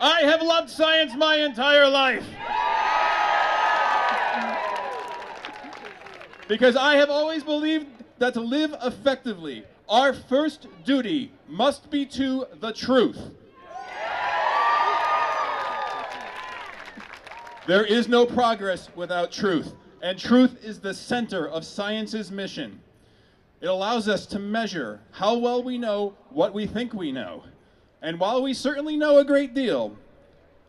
I have loved science my entire life. Because I have always believed that to live effectively, our first duty must be to the truth. There is no progress without truth, and truth is the center of science's mission. It allows us to measure how well we know what we think we know. And while we certainly know a great deal,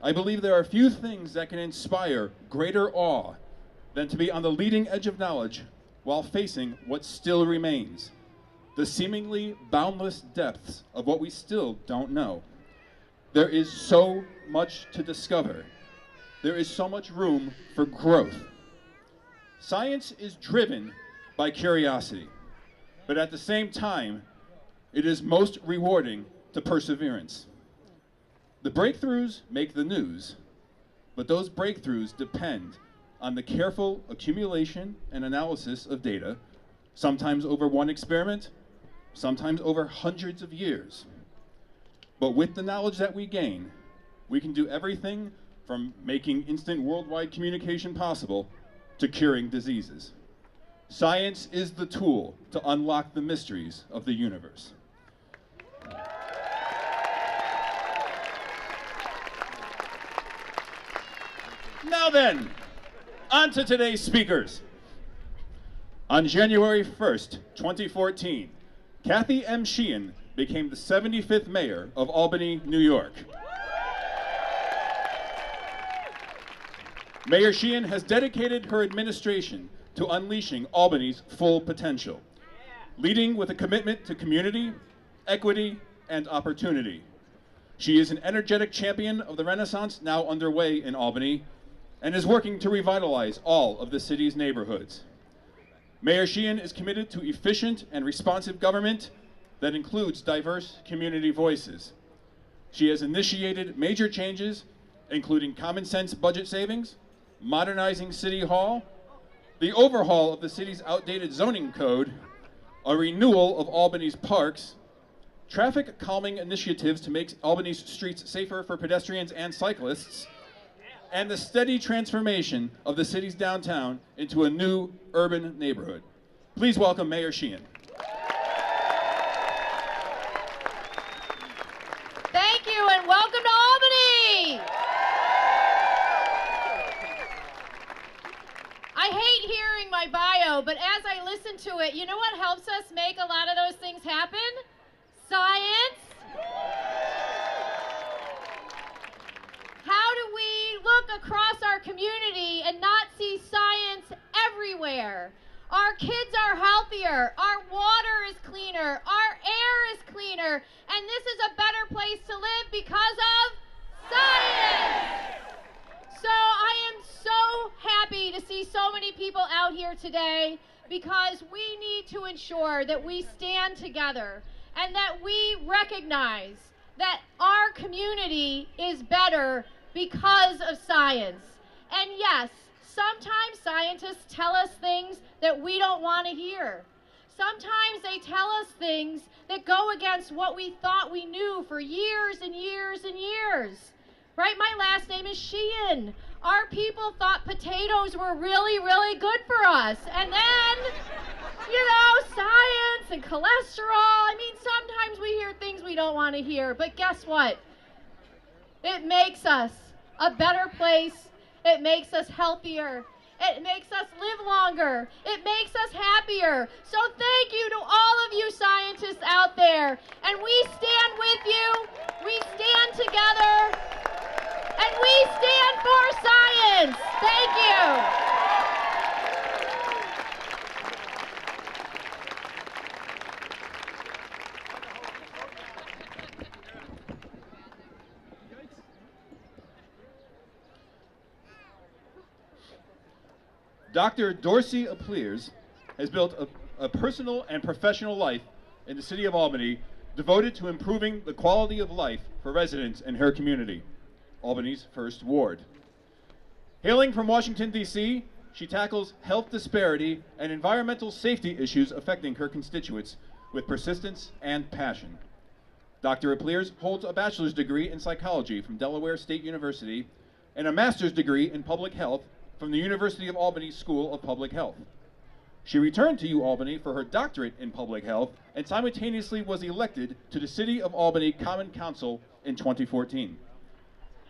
I believe there are few things that can inspire greater awe than to be on the leading edge of knowledge while facing what still remains, the seemingly boundless depths of what we still don't know. There is so much to discover. There is so much room for growth. Science is driven by curiosity, but at the same time, it is most rewarding to perseverance. The breakthroughs make the news, but those breakthroughs depend on the careful accumulation and analysis of data, sometimes over one experiment, sometimes over hundreds of years. But with the knowledge that we gain, we can do everything from making instant worldwide communication possible to curing diseases. Science is the tool to unlock the mysteries of the universe. Now then, on to today's speakers. On January 1st, 2014, Kathy M. Sheehan became the 75th mayor of Albany, New York. Mayor Sheehan has dedicated her administration to unleashing Albany's full potential, leading with a commitment to community, equity, and opportunity. She is an energetic champion of the Renaissance now underway in Albany and is working to revitalize all of the city's neighborhoods. Mayor Sheehan is committed to efficient and responsive government that includes diverse community voices. She has initiated major changes, including common sense budget savings, modernizing City Hall, the overhaul of the city's outdated zoning code, a renewal of Albany's parks, traffic calming initiatives to make Albany's streets safer for pedestrians and cyclists, and the steady transformation of the city's downtown into a new urban neighborhood. Please welcome Mayor Sheehan. Thank you, and welcome to Albany! I hate hearing my bio, but as I listen to it, you know what helps us make a lot of those things happen? Science. How do we look across our community and not see science everywhere? Our kids are healthier, our water is cleaner, our air is cleaner, and this is a better place to live because of science! So I am so happy to see so many people out here today because we need to ensure that we stand together and that we recognize that our community is better because of science. And yes, sometimes scientists tell us things that we don't want to hear. Sometimes they tell us things that go against what we thought we knew for years and years and years. Right? My last name is Sheehan. Our people thought potatoes were really, really good for us. And then, you know, science and cholesterol. I mean, sometimes we hear things we don't want to hear. But guess what? It makes us a better place. It makes us healthier. It makes us live longer. It makes us happier. So thank you to all of you scientists out there. And we stand with you. We stand together. And we stand for science. Thank you. Dr. Dorsey Aplears has built a personal and professional life in the city of Albany devoted to improving the quality of life for residents in her community, Albany's first ward. Hailing from Washington, D.C., she tackles health disparity and environmental safety issues affecting her constituents with persistence and passion. Dr. Appliers holds a bachelor's degree in psychology from Delaware State University and a master's degree in public health from the University of Albany School of Public Health. She returned to UAlbany for her doctorate in public health and simultaneously was elected to the City of Albany Common Council in 2014.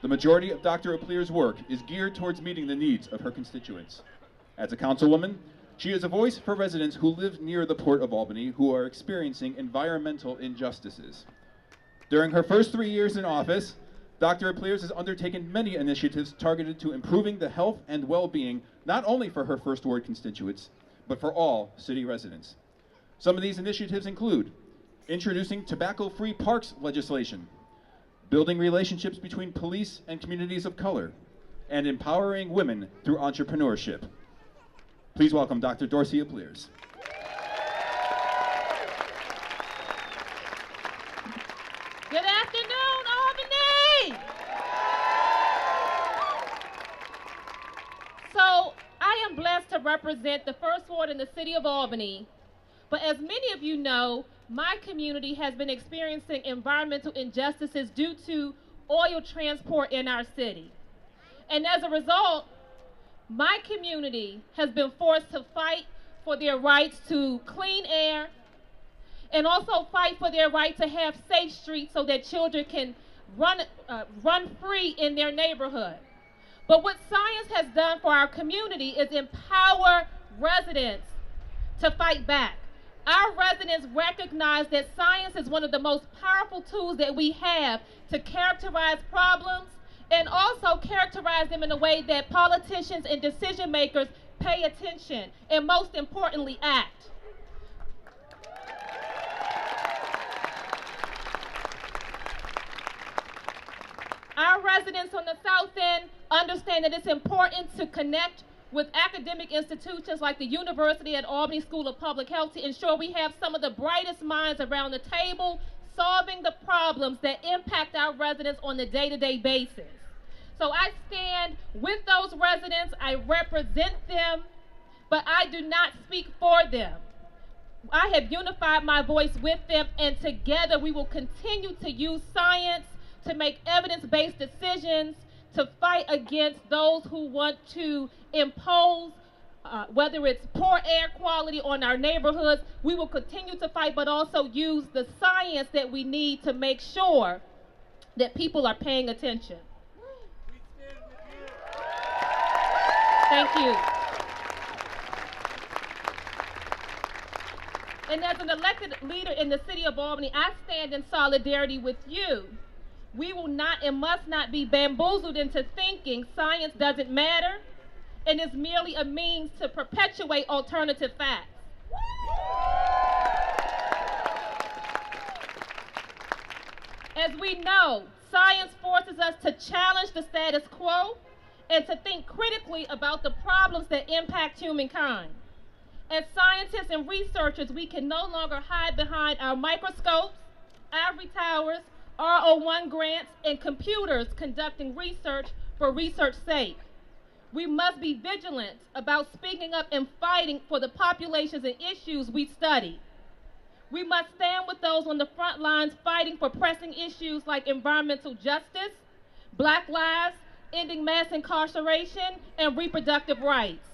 The majority of Dr. Appliers' work is geared towards meeting the needs of her constituents. As a councilwoman, she is a voice for residents who live near the Port of Albany who are experiencing environmental injustices. During her first 3 years in office, Dr. Appliers has undertaken many initiatives targeted to improving the health and well-being not only for her First Ward constituents, but for all city residents. Some of these initiatives include introducing tobacco-free parks legislation, building relationships between police and communities of color, and empowering women through entrepreneurship. Please welcome Dr. Dorsey Appliers. Good afternoon, Albany! So, I am blessed to represent the First Ward in the City of Albany. But as many of you know, my community has been experiencing environmental injustices due to oil transport in our city. And as a result, my community has been forced to fight for their rights to clean air and also fight for their right to have safe streets so that children can run free in their neighborhood. But what science has done for our community is empower residents to fight back. Our residents recognize that science is one of the most powerful tools that we have to characterize problems and also characterize them in a way that politicians and decision makers pay attention and most importantly act. Our residents on the South End understand that it's important to connect with academic institutions like the University at Albany School of Public Health to ensure we have some of the brightest minds around the table solving the problems that impact our residents on a day-to-day basis. So I stand with those residents, I represent them, but I do not speak for them. I have unified my voice with them, and together we will continue to use science to make evidence-based decisions to fight against those who want to impose, whether it's poor air quality on our neighborhoods. We will continue to fight, but also use the science that we need to make sure that people are paying attention. Thank you. And as an elected leader in the City of Albany, I stand in solidarity with you. We will not and must not be bamboozled into thinking science doesn't matter and is merely a means to perpetuate alternative facts. As we know, science forces us to challenge the status quo and to think critically about the problems that impact humankind. As scientists and researchers, we can no longer hide behind our microscopes, ivory towers, R01 grants, and computers conducting research for research's sake. We must be vigilant about speaking up and fighting for the populations and issues we study. We must stand with those on the front lines fighting for pressing issues like environmental justice, Black lives, ending mass incarceration, and reproductive rights.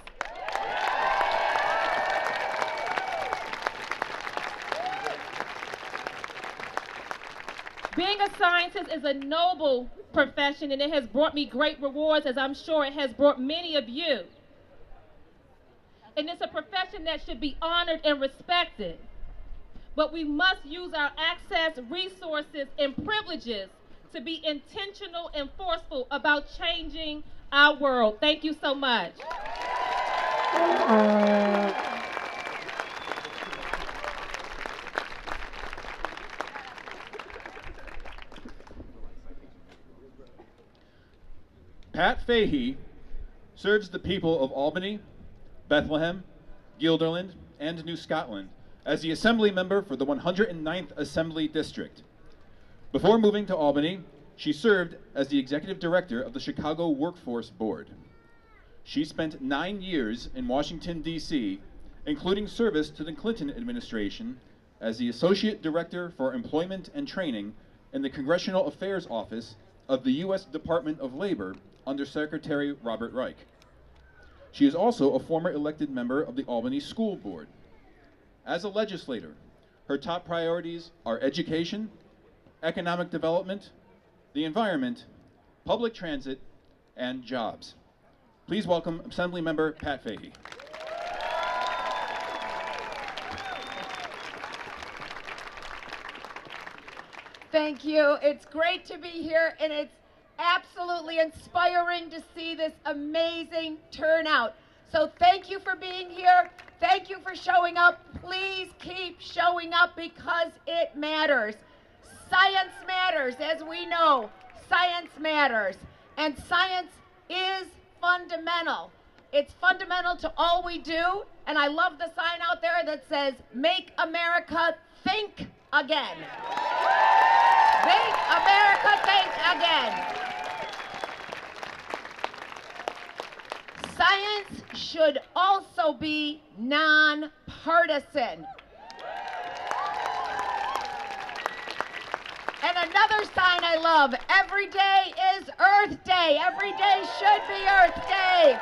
Being a scientist is a noble profession, and it has brought me great rewards, as I'm sure it has brought many of you. And it's a profession that should be honored and respected. But we must use our access, resources, and privileges to be intentional and forceful about changing our world. Thank you so much. Pat Fahey serves the people of Albany, Bethlehem, Guilderland, and New Scotland as the Assembly member for the 109th Assembly District. Before moving to Albany, she served as the Executive Director of the Chicago Workforce Board. She spent 9 years in Washington, D.C., including service to the Clinton administration as the Associate Director for Employment and Training in the Congressional Affairs Office of the U.S. Department of Labor under Secretary Robert Reich. She is also a former elected member of the Albany School Board. As a legislator, her top priorities are education, economic development, the environment, public transit, and jobs. Please welcome Assemblymember Pat Fahey. Thank you. It's great to be here, and it's absolutely inspiring to see this amazing turnout. So thank you for being here. Thank you for showing up. Please keep showing up because it matters. Science matters, as we know. Science matters. And science is fundamental. It's fundamental to all we do. And I love the sign out there that says, "Make America think again." Make America think again. Science should also be non-partisan. And another sign I love, every day is Earth Day. Every day should be Earth Day.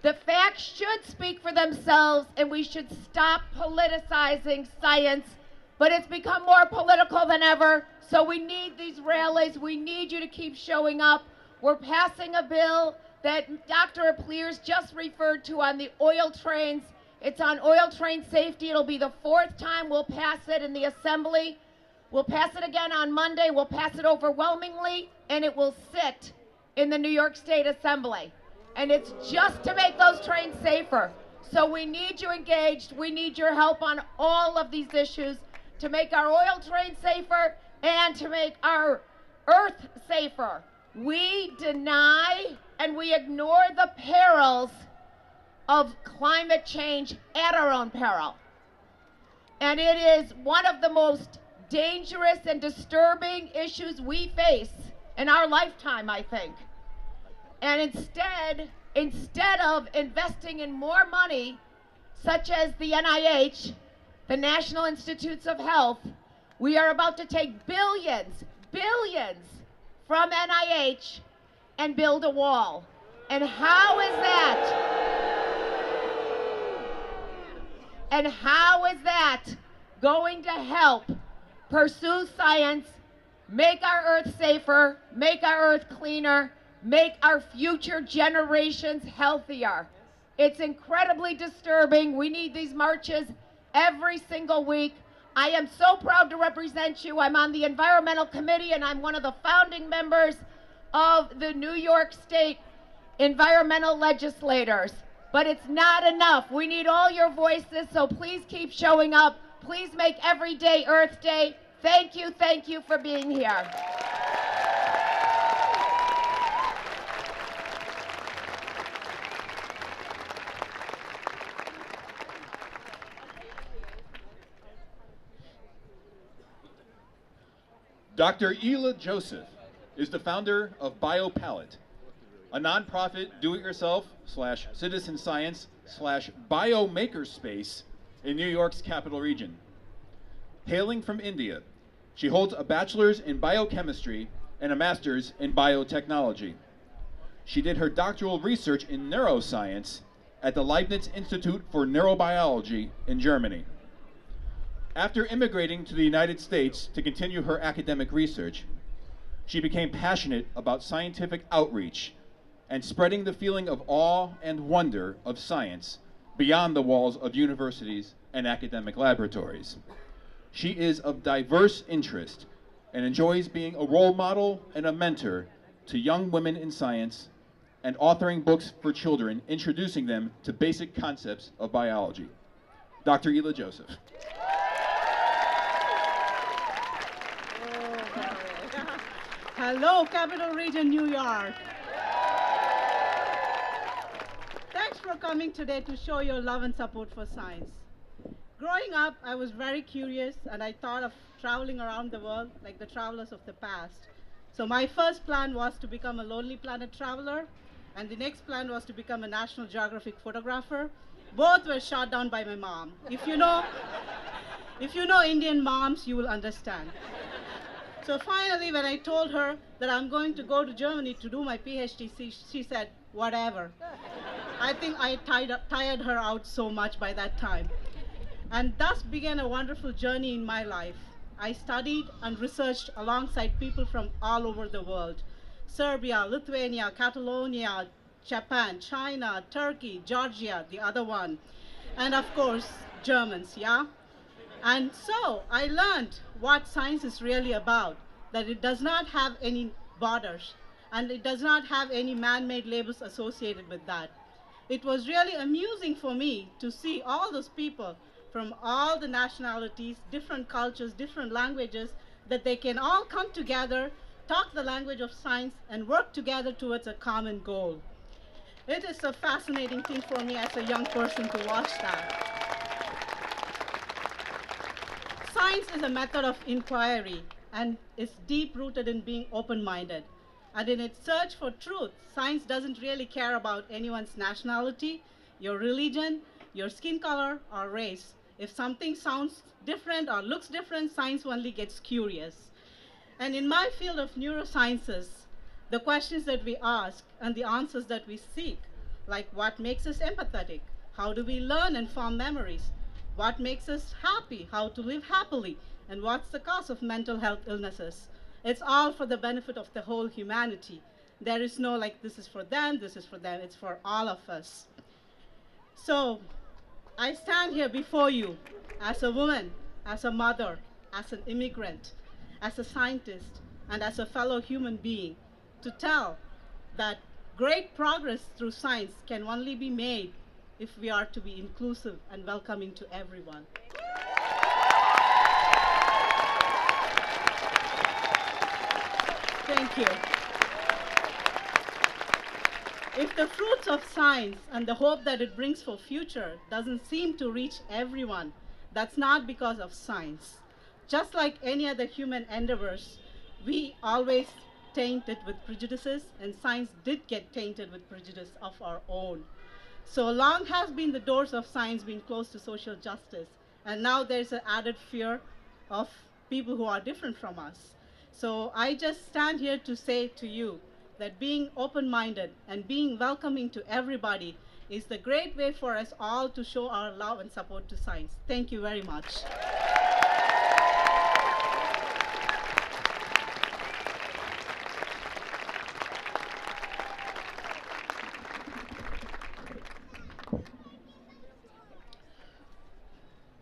The facts should speak for themselves, and we should stop politicizing science, but it's become more political than ever, so we need these rallies. We need you to keep showing up. We're passing a bill that Dr. Apleers just referred to on the oil trains. It's on oil train safety. It'll be the 4th time we'll pass it in the Assembly. We'll pass it again on Monday. We'll pass it overwhelmingly, and it will sit in the New York State Assembly. And it's just to make those trains safer. So we need you engaged. We need your help on all of these issues to make our oil trains safer and to make our Earth safer. We deny and we ignore the perils of climate change at our own peril. And it is one of the most dangerous and disturbing issues we face in our lifetime, I think. And instead of investing in more money, such as the NIH, the National Institutes of Health, we are about to take billions from NIH and build a wall. And how is that going to help pursue science, make our Earth safer, make our Earth cleaner, make our future generations healthier? It's incredibly disturbing. We need these marches every single week. I am so proud to represent you. I'm on the Environmental Committee, and I'm one of the founding members of the New York State environmental legislators. But it's not enough. We need all your voices, so please keep showing up. Please make every day Earth Day. Thank you for being here. Dr. Ela Joseph is the founder of BioPalette, a nonprofit do-it-yourself/citizen science/biomaker space in New York's capital region. Hailing from India, she holds a bachelor's in biochemistry and a master's in biotechnology. She did her doctoral research in neuroscience at the Leibniz Institute for Neurobiology in Germany. After immigrating to the United States to continue her academic research, she became passionate about scientific outreach and spreading the feeling of awe and wonder of science beyond the walls of universities and academic laboratories. She is of diverse interest and enjoys being a role model and a mentor to young women in science and authoring books for children, introducing them to basic concepts of biology. Dr. Ela Joseph. Hello, Capital Region, New York. Thanks for coming today to show your love and support for science. Growing up, I was very curious, and I thought of traveling around the world like the travelers of the past. So my first plan was to become a Lonely Planet traveler, and the next plan was to become a National Geographic photographer. Both were shot down by my mom. If you know Indian moms, you will understand. So finally, when I told her that I'm going to go to Germany to do my PhD, she said, whatever. I think I tired her out so much by that time. And thus began a wonderful journey in my life. I studied and researched alongside people from all over the world. Serbia, Lithuania, Catalonia, Japan, China, Turkey, Georgia, the other one. And of course, Germans, yeah? And so I learned what science is really about, that it does not have any borders, and it does not have any man-made labels associated with that. It was really amusing for me to see all those people from all the nationalities, different cultures, different languages, that they can all come together, talk the language of science, and work together towards a common goal. It is a fascinating thing for me as a young person to watch that. Science is a method of inquiry and is deep-rooted in being open-minded. And in its search for truth, science doesn't really care about anyone's nationality, your religion, your skin color, or race. If something sounds different or looks different, science only gets curious. And in my field of neurosciences, the questions that we ask and the answers that we seek, like what makes us empathetic, how do we learn and form memories, what makes us happy, how to live happily, and what's the cause of mental health illnesses. It's all for the benefit of the whole humanity. There is no like, this is for them, it's for all of us. So I stand here before you as a woman, as a mother, as an immigrant, as a scientist, and as a fellow human being to tell that great progress through science can only be made if we are to be inclusive and welcoming to everyone. Thank you. If the fruits of science and the hope that it brings for future doesn't seem to reach everyone, that's not because of science. Just like any other human endeavors, we always taint it with prejudices, and science did get tainted with prejudice of our own. So long has been the doors of science been closed to social justice, and now there's an added fear of people who are different from us. So I just stand here to say to you that being open-minded and being welcoming to everybody is the great way for us all to show our love and support to science. Thank you very much.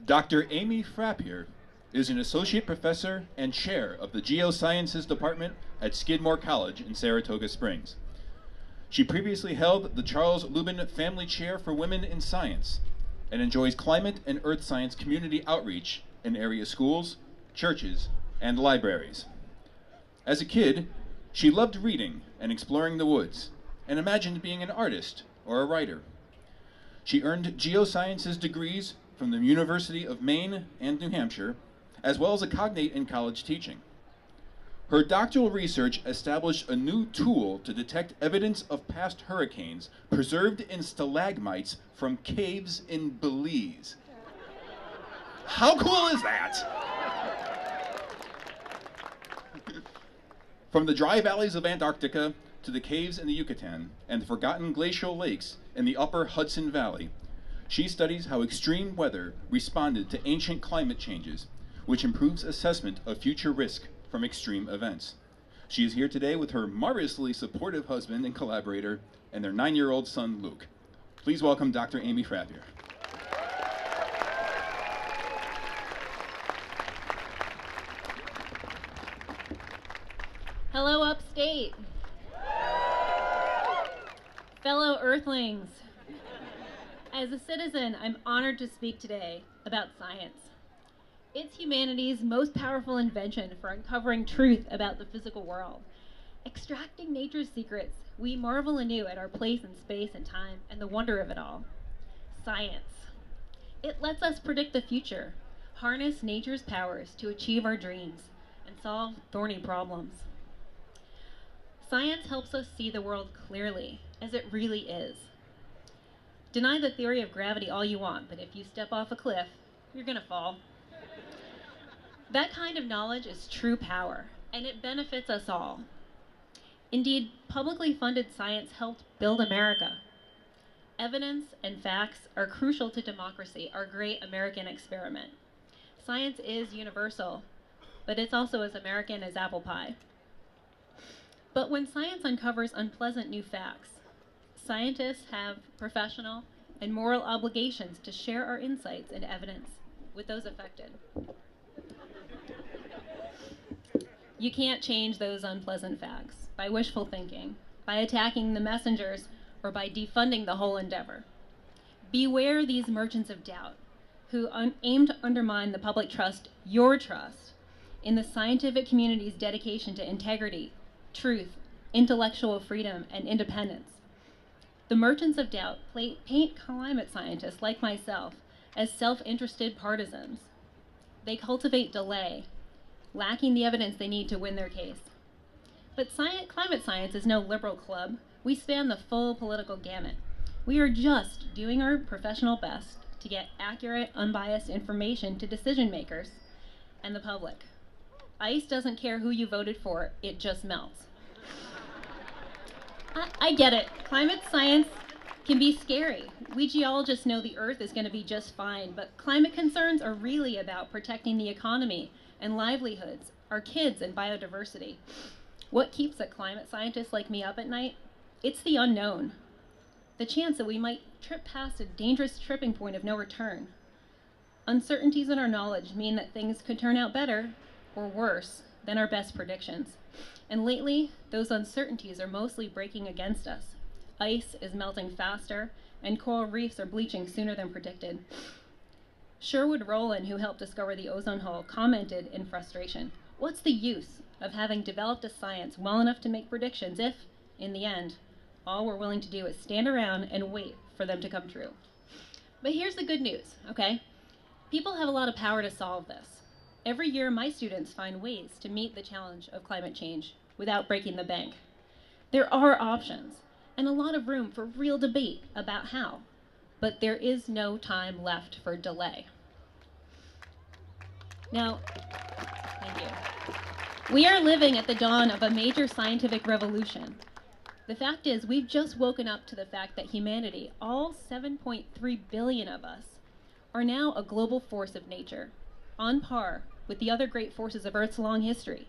Dr. Amy Frappier is an associate professor and chair of the Geosciences Department at Skidmore College in Saratoga Springs. She previously held the Charles Lubin Family Chair for Women in Science and enjoys climate and earth science community outreach in area schools, churches, and libraries. As a kid, she loved reading and exploring the woods and imagined being an artist or a writer. She earned geosciences degrees from the University of Maine and New Hampshire, as well as a cognate in college teaching. Her doctoral research established a new tool to detect evidence of past hurricanes preserved in stalagmites from caves in Belize. How cool is that? From the dry valleys of Antarctica to the caves in the Yucatan and the forgotten glacial lakes in the upper Hudson Valley, she studies how extreme weather responded to ancient climate changes, which improves assessment of future risk from extreme events. She is here today with her marvelously supportive husband and collaborator and their 9-year-old son, Luke. Please welcome Dr. Amy Frappier. Hello, upstate. Fellow Earthlings. As a citizen, I'm honored to speak today about science. It's humanity's most powerful invention for uncovering truth about the physical world. Extracting nature's secrets, we marvel anew at our place in space and time and the wonder of it all. Science. It lets us predict the future, harness nature's powers to achieve our dreams, and solve thorny problems. Science helps us see the world clearly, as it really is. Deny the theory of gravity all you want, but if you step off a cliff, you're gonna fall. That kind of knowledge is true power, and it benefits us all. Indeed, publicly funded science helped build America. Evidence and facts are crucial to democracy, our great American experiment. Science is universal, but it's also as American as apple pie. But when science uncovers unpleasant new facts, scientists have professional and moral obligations to share our insights and evidence with those affected. You can't change those unpleasant facts by wishful thinking, by attacking the messengers, or by defunding the whole endeavor. Beware these merchants of doubt who aim to undermine the public trust, your trust, in the scientific community's dedication to integrity, truth, intellectual freedom, and independence. The merchants of doubt paint climate scientists like myself as self-interested partisans. They cultivate delay, lacking the evidence they need to win their case. But climate science is no liberal club. We span the full political gamut. We are just doing our professional best to get accurate, unbiased information to decision makers and the public. ICE doesn't care who you voted for, it just melts. I get it. Climate science can be scary. We geologists know the Earth is going to be just fine, but climate concerns are really about protecting the economy and livelihoods, our kids and biodiversity. What keeps a climate scientist like me up at night? It's the unknown. The chance that we might trip past a dangerous tripping point of no return. Uncertainties in our knowledge mean that things could turn out better or worse than our best predictions. And lately, those uncertainties are mostly breaking against us. Ice is melting faster, and coral reefs are bleaching sooner than predicted. Sherwood Rowland, who helped discover the ozone hole, commented in frustration, "What's the use of having developed a science well enough to make predictions if, in the end, all we're willing to do is stand around and wait for them to come true?" But here's the good news, okay? People have a lot of power to solve this. Every year, my students find ways to meet the challenge of climate change without breaking the bank. There are options, and a lot of room for real debate about how, but there is no time left for delay. Now, thank you. We are living at the dawn of a major scientific revolution. The fact is, we've just woken up to the fact that humanity, all 7.3 billion of us, are now a global force of nature, on par with the other great forces of Earth's long history.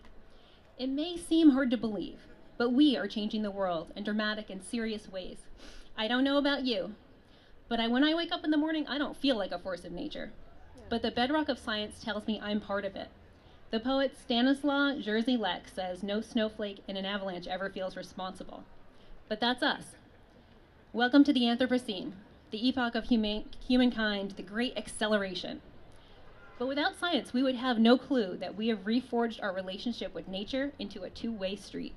It may seem hard to believe, but we are changing the world in dramatic and serious ways. I don't know about you, but when I wake up in the morning, I don't feel like a force of nature. But the bedrock of science tells me I'm part of it. The poet Stanislaw Jerzy-Lek says no snowflake in an avalanche ever feels responsible. But that's us. Welcome to the Anthropocene, the epoch of humankind, the great acceleration. But without science, we would have no clue that we have reforged our relationship with nature into a two-way street.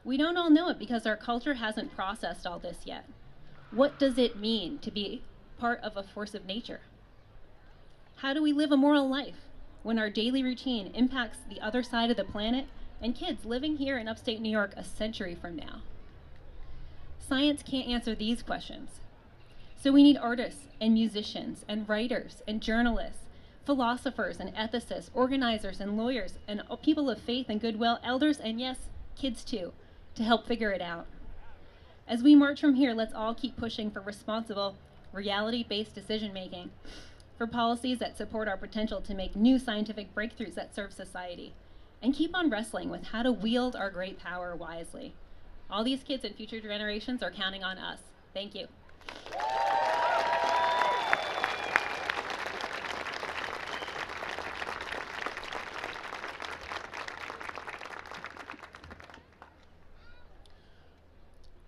We don't all know it because our culture hasn't processed all this yet. What does it mean to be part of a force of nature? How do we live a moral life when our daily routine impacts the other side of the planet and kids living here in upstate New York a century from now? Science can't answer these questions. So we need artists and musicians and writers and journalists, philosophers and ethicists, organizers and lawyers, and people of faith and goodwill, elders and yes, kids too, to help figure it out. As we march from here, let's all keep pushing for responsible, reality-based decision-making, for policies that support our potential to make new scientific breakthroughs that serve society, and keep on wrestling with how to wield our great power wisely. All these kids and future generations are counting on us. Thank you.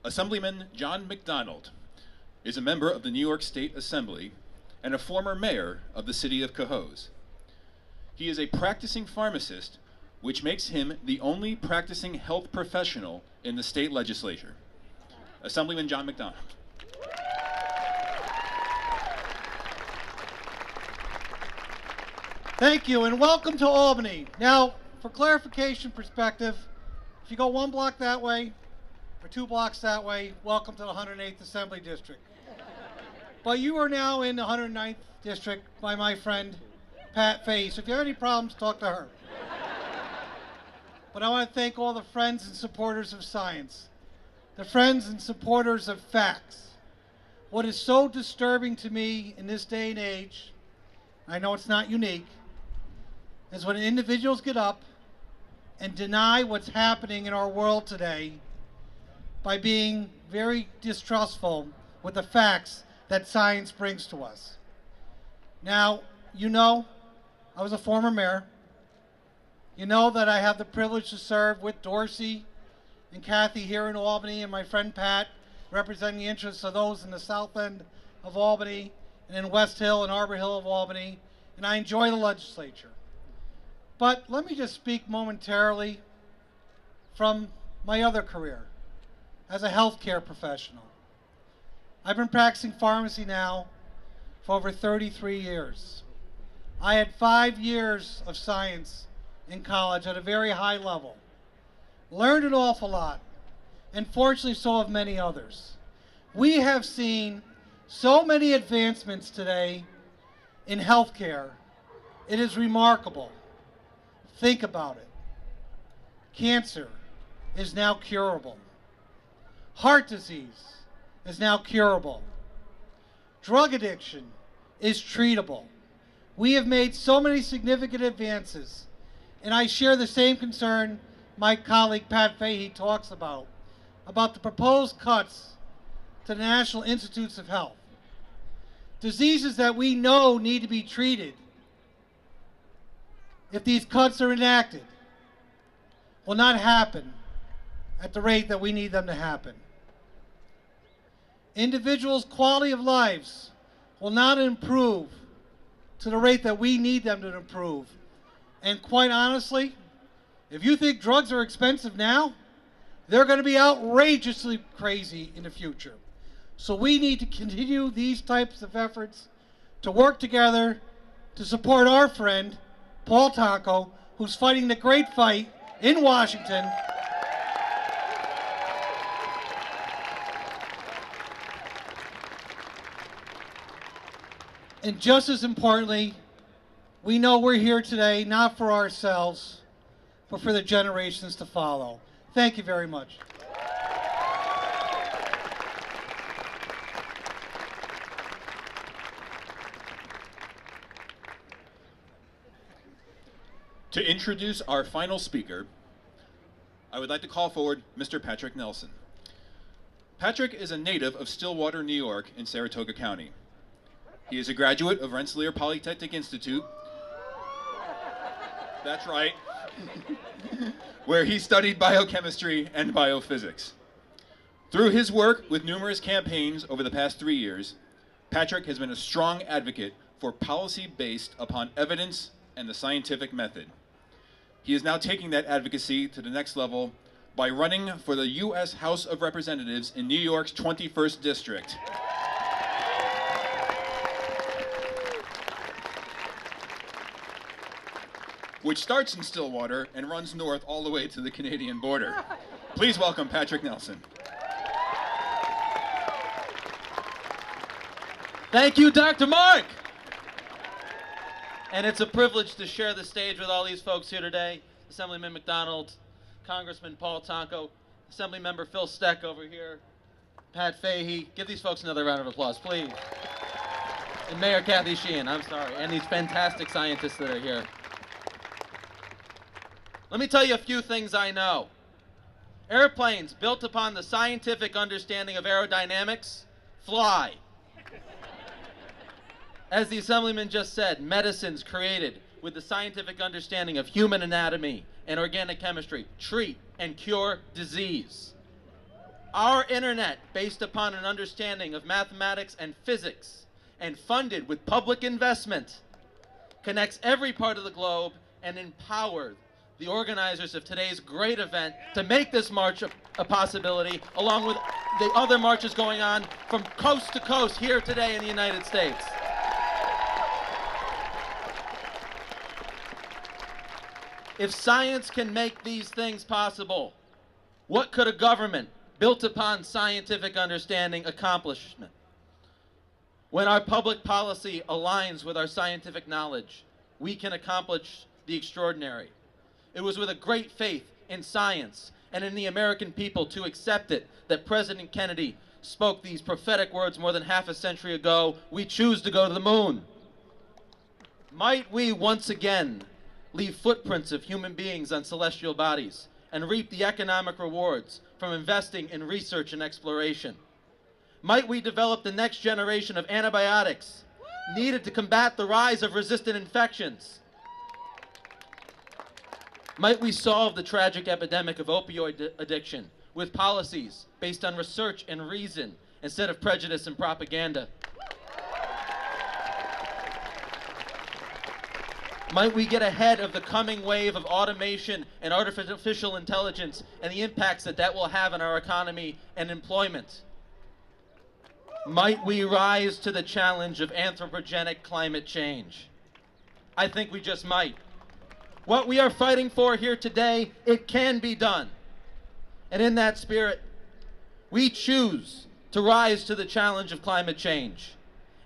Assemblyman John McDonald is a member of the New York State Assembly and a former mayor of the city of Cohoes. He is a practicing pharmacist, which makes him the only practicing health professional in the state legislature. Assemblyman John McDonald. Thank you, and welcome to Albany. Now, for clarification perspective, if you go one block that way, or 2 blocks that way, welcome to the 108th Assembly District. But you are now in the 109th District by my friend Pat Fahey. So if you have any problems, talk to her. But I want to thank all the friends and supporters of science, the friends and supporters of facts. What is so disturbing to me in this day and age, I know it's not unique, is when individuals get up and deny what's happening in our world today by being very distrustful with the facts that science brings to us. Now, you know, I was a former mayor. You know that I have the privilege to serve with Dorsey and Kathy here in Albany, and my friend Pat, representing the interests of those in the south end of Albany and in West Hill and Arbor Hill of Albany, and I enjoy the legislature. But let me just speak momentarily from my other career as a healthcare professional. I've been practicing pharmacy now for over 33 years. I had 5 years of science in college at a very high level. Learned an awful lot, and fortunately so have many others. We have seen so many advancements today in healthcare. It is remarkable. Think about it. Cancer is now curable. Heart disease is now curable. Drug addiction is treatable. We have made so many significant advances, and I share the same concern my colleague Pat Fahey talks about the proposed cuts to the National Institutes of Health. Diseases that we know need to be treated, if these cuts are enacted, will not happen at the rate that we need them to happen. Individuals' quality of lives will not improve to the rate that we need them to improve. And quite honestly, if you think drugs are expensive now, they're going to be outrageously crazy in the future. So we need to continue these types of efforts to work together to support our friend, Paul Taco, who's fighting the great fight in Washington. And just as importantly, we know we're here today not for ourselves, but for the generations to follow. Thank you very much. To introduce our final speaker, I would like to call forward Mr. Patrick Nelson. Patrick is a native of Stillwater, New York in Saratoga County. He is a graduate of Rensselaer Polytechnic Institute. That's right. Where he studied biochemistry and biophysics. Through his work with numerous campaigns over the past 3 years, Patrick has been a strong advocate for policy based upon evidence and the scientific method. He is now taking that advocacy to the next level by running for the U.S. House of Representatives in New York's 21st District. Which starts in Stillwater and runs north all the way to the Canadian border. Please welcome Patrick Nelson. Thank you, Dr. Mark. And it's a privilege to share the stage with all these folks here today. Assemblyman McDonald, Congressman Paul Tonko, Assemblymember Phil Steck over here, Pat Fahey. Give these folks another round of applause, please. And Mayor Kathy Sheehan, I'm sorry, and these fantastic scientists that are here. Let me tell you a few things I know. Airplanes built upon the scientific understanding of aerodynamics fly. As the Assemblyman just said, medicines created with the scientific understanding of human anatomy and organic chemistry treat and cure disease. Our internet, based upon an understanding of mathematics and physics and funded with public investment, connects every part of the globe and empowers the organizers of today's great event to make this march a possibility, along with the other marches going on from coast to coast here today in the United States. If science can make these things possible, what could a government built upon scientific understanding accomplish? When our public policy aligns with our scientific knowledge, we can accomplish the extraordinary. It was with a great faith in science and in the American people to accept it that President Kennedy spoke these prophetic words more than half a century ago: "We choose to go to the moon." Might we once again leave footprints of human beings on celestial bodies and reap the economic rewards from investing in research and exploration? Might we develop the next generation of antibiotics needed to combat the rise of resistant infections? Might we solve the tragic epidemic of opioid addiction with policies based on research and reason instead of prejudice and propaganda? Might we get ahead of the coming wave of automation and artificial intelligence and the impacts that that will have on our economy and employment? Might we rise to the challenge of anthropogenic climate change? I think we just might. What we are fighting for here today, it can be done. And in that spirit, we choose to rise to the challenge of climate change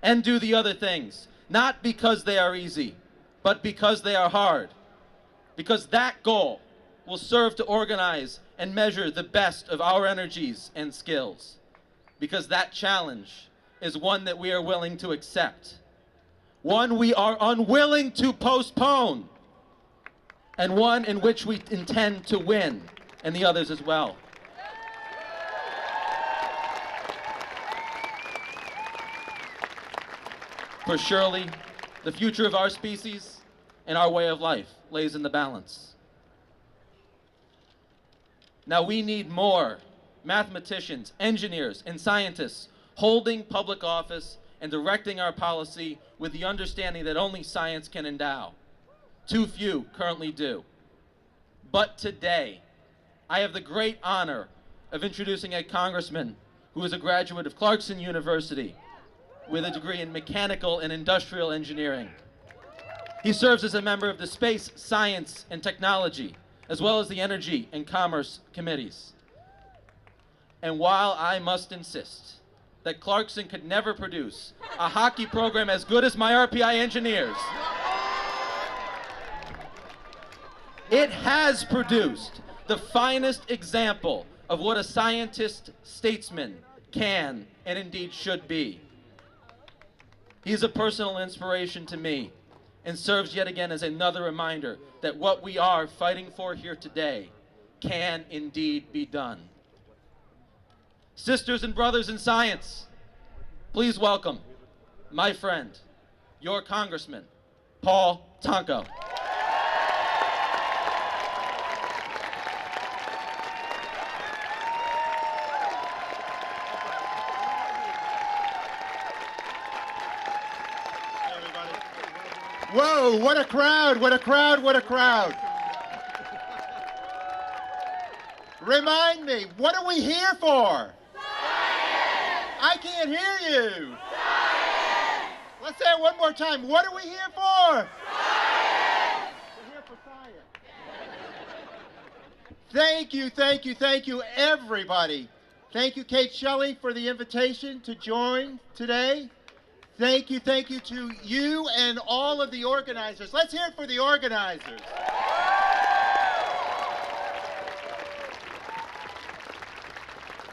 and do the other things, not because they are easy, but because they are hard. Because that goal will serve to organize and measure the best of our energies and skills. Because that challenge is one that we are willing to accept, one we are unwilling to postpone, and one in which we intend to win, and the others as well. For surely, the future of our species and our way of life lays in the balance. Now we need more mathematicians, engineers, and scientists holding public office and directing our policy with the understanding that only science can endow. Too few currently do. But today, I have the great honor of introducing a congressman who is a graduate of Clarkson University with a degree in mechanical and industrial engineering. He serves as a member of the Space, Science, and Technology, as well as the Energy and Commerce committees. And while I must insist that Clarkson could never produce a hockey program as good as my RPI engineers, it has produced the finest example of what a scientist statesman can and indeed should be. He is a personal inspiration to me and serves yet again as another reminder that what we are fighting for here today can indeed be done. Sisters and brothers in science, please welcome my friend, your Congressman, Paul Tonko. Whoa, what a crowd, what a crowd, what a crowd. Remind me, what are we here for? Science! I can't hear you. Science! Let's say it one more time. What are we here for? Science! We're here for science. Thank you, everybody. Thank you, Kate Shelley, for the invitation to join today. Thank you to you and all of the organizers. Let's hear it for the organizers.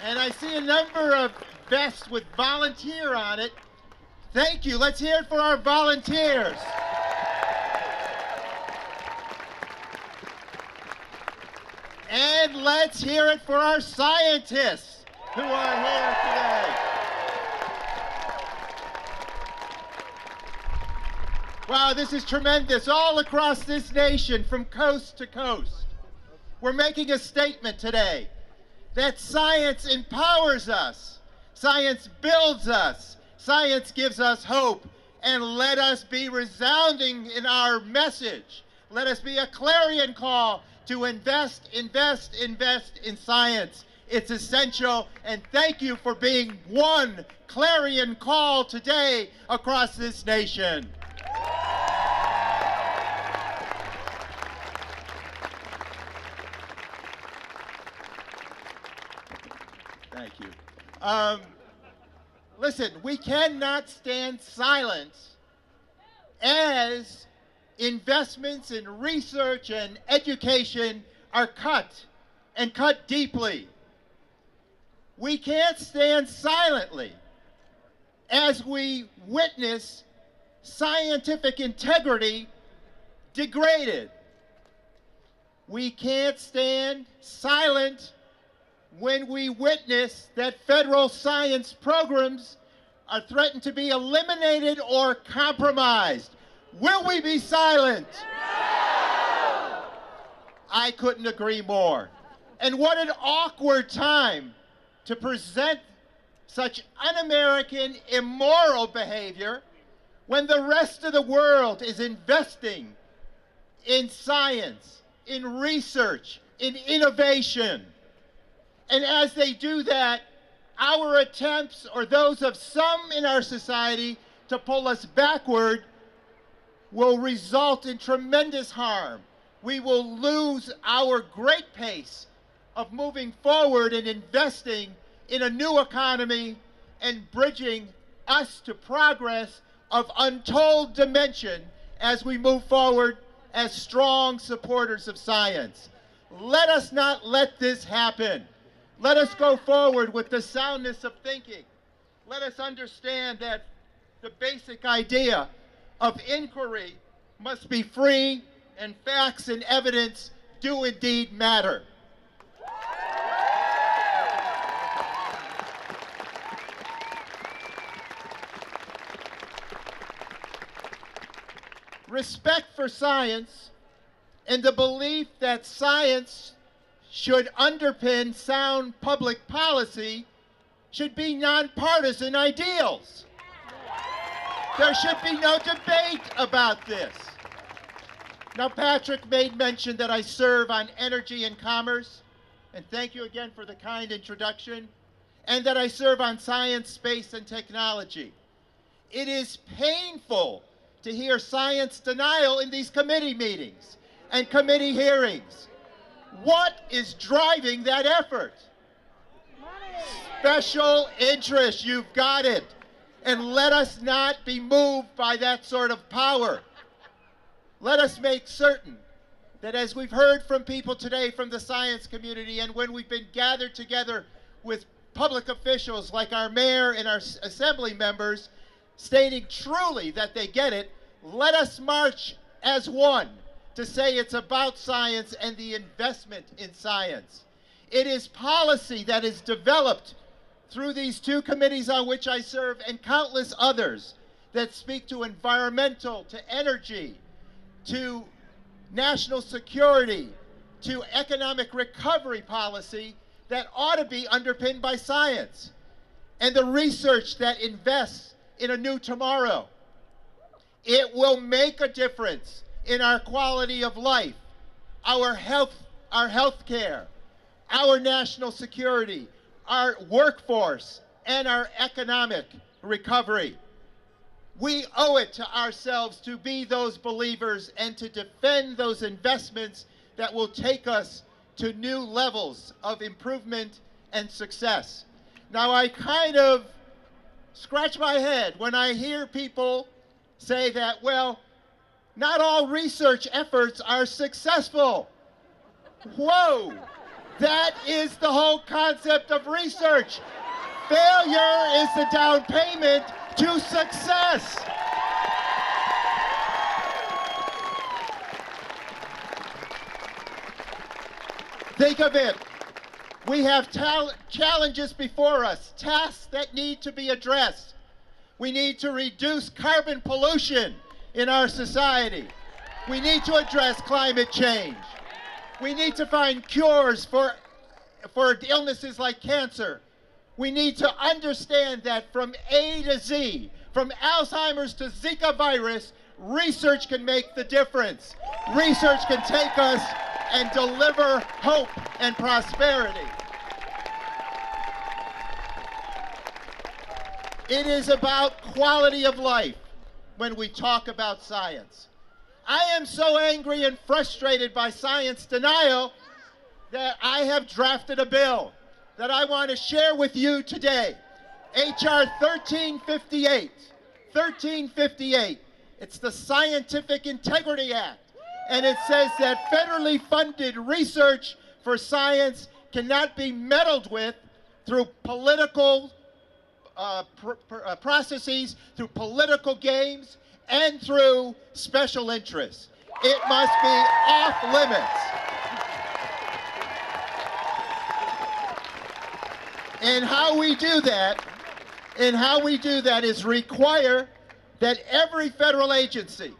And I see a number of vests with volunteer on it. Thank you. Let's hear it for our volunteers. And let's hear it for our scientists who are here today. Wow, this is tremendous. All across this nation, from coast to coast, we're making a statement today that science empowers us, science builds us, science gives us hope, and let us be resounding in our message. Let us be a clarion call to invest in science. It's essential, and thank you for being one clarion call today across this nation. Thank you. Listen, we cannot stand silent as investments in research and education are cut, and cut deeply. We can't stand silently as we witness scientific integrity degraded. We can't stand silent when we witness that federal science programs are threatened to be eliminated or compromised. Will we be silent? No! I couldn't agree more. And what an awkward time to present such un-American, immoral behavior when the rest of the world is investing in science, in research, in innovation. And as they do that, our attempts, or those of some in our society, to pull us backward will result in tremendous harm. We will lose our great pace of moving forward and investing in a new economy and bridging us to progress of untold dimension as we move forward as strong supporters of science. Let us not let this happen. Let us go forward with the soundness of thinking. Let us understand that the basic idea of inquiry must be free, and facts and evidence do indeed matter. Respect for science and the belief that science should underpin sound public policy should be nonpartisan ideals. There should be no debate about this. Now, Patrick made mention that I serve on Energy and Commerce, and thank you again for the kind introduction, and that I serve on Science, Space, and Technology. It is painful to hear science denial in these committee meetings and committee hearings. What is driving that effort? Special interest, you've got it. And let us not be moved by that sort of power. Let us make certain that, as we've heard from people today from the science community, and when we've been gathered together with public officials like our mayor and our assembly members, stating truly that they get it, let us march as one to say it's about science and the investment in science. It is policy that is developed through these two committees on which I serve and countless others that speak to environmental, to energy, to national security, to economic recovery policy that ought to be underpinned by science, and the research that invests in a new tomorrow. It will make a difference in our quality of life, our health care, our national security, our workforce, and our economic recovery. We owe it to ourselves to be those believers and to defend those investments that will take us to new levels of improvement and success. Now, I kind of scratch my head when I hear people say that, well, not all research efforts are successful. Whoa! That is the whole concept of research. Failure is the down payment to success. Think of it. We have challenges before us, tasks that need to be addressed. We need to reduce carbon pollution in our society. We need to address climate change. We need to find cures for illnesses like cancer. We need to understand that from A to Z, from Alzheimer's to Zika virus, research can make the difference. Research can take us and deliver hope and prosperity. It is about quality of life when we talk about science. I am so angry and frustrated by science denial that I have drafted a bill that I want to share with you today. H.R. 1358. 1358. It's the Scientific Integrity Act. And it says that federally funded research for science cannot be meddled with through political processes, through political games, and through special interests. It must be off limits. And how we do that is require that every federal agency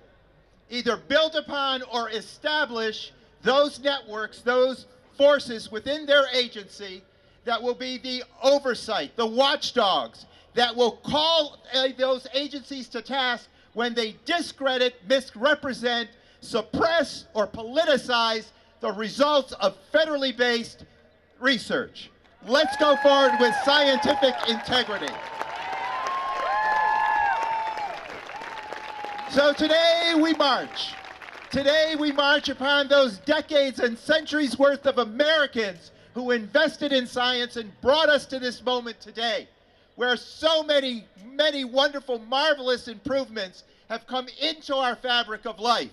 either build upon or establish those networks, those forces within their agency that will be the oversight, the watchdogs, that will call those agencies to task when they discredit, misrepresent, suppress, or politicize the results of federally based research. Let's go forward with scientific integrity. So today we march. Today we march upon those decades and centuries worth of Americans who invested in science and brought us to this moment today, where so many, many wonderful, marvelous improvements have come into our fabric of life.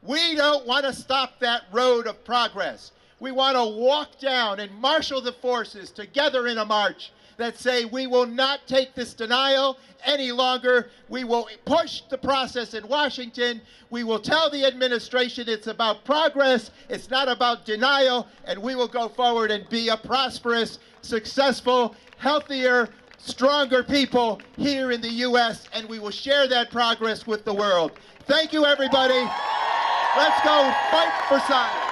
We don't want to stop that road of progress. We want to walk down and marshal the forces together in a march that say we will not take this denial any longer. We will push the process in Washington. We will tell the administration it's about progress, it's not about denial, and we will go forward and be a prosperous, successful, healthier, stronger people here in the U.S., and we will share that progress with the world. Thank you, everybody. Let's go fight for science.